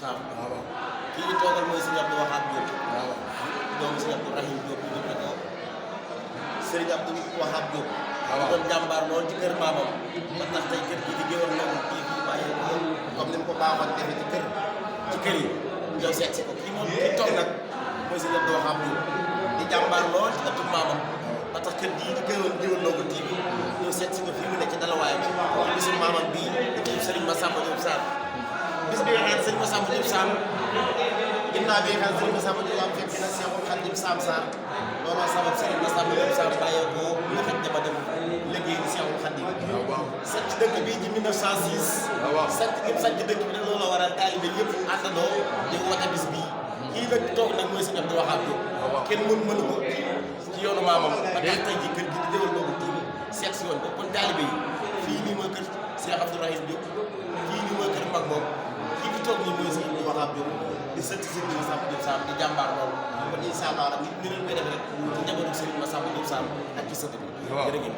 Sam. waaw kii ñu toogal mooy Serigne Abdou Wahab Diop. waaw doomu Serigne Abdou Rahim Diop ñu dëkk ko Serigne Abdou Wahab Diop. waaw doon jàmbaar lool ci kër maamam. ba tax tey kër gi di géwal loolu kii fii bàyyi ko comme ni mu ko baaxoon defee ci kër yi ñëw seet si ko kii moom kii toog nag mooy Serigne Abdou Wahab Diop di jàmbaar lool ci ëttu maamam. ba tax kër gii di géwal loolu TV ñëw seet si ko fii mu ne ci dalawaayam wax bisu maamam bii di Serigne Massamba Diop Sam. bis bi nga xam ne Serigne Massamba Diop Sam ginnaaw bi nga xam ne Serigne Massamba Diop Sam fekk na Cheikhoul Khadim Sam Sarr looloo sabab Serigne Massamba Diop Sam bàyyeekoo nga xam dama dem liggéey di Cheikhoul Khadim. sant dëkk bi ci 1906. sant gi sant dëkk bi nag looloo waral taalibe yëpp àndandoo di woote bis bii. kii nag toog nag mooy Serigne Abdou Wahab Diop. kenn mënu ko ci yoonu maamam. ba tax tey jii kër gi di déwal boobu tuuti seet si woon ko kon taalibe yi fii nii mooy kër Cheikh Abdou Rahim Diop fii nii mooy kër mag moom kii bi toog nii mooy Serigne Abdou Wahab Diop di sëtt Serigne Massamba Diop Sam di jàmbaar loolu kon incha allah nag ni leen koy def rek ci njabootu Serigne Massamba Diop Sam ak ci sëtt bi jërëjëf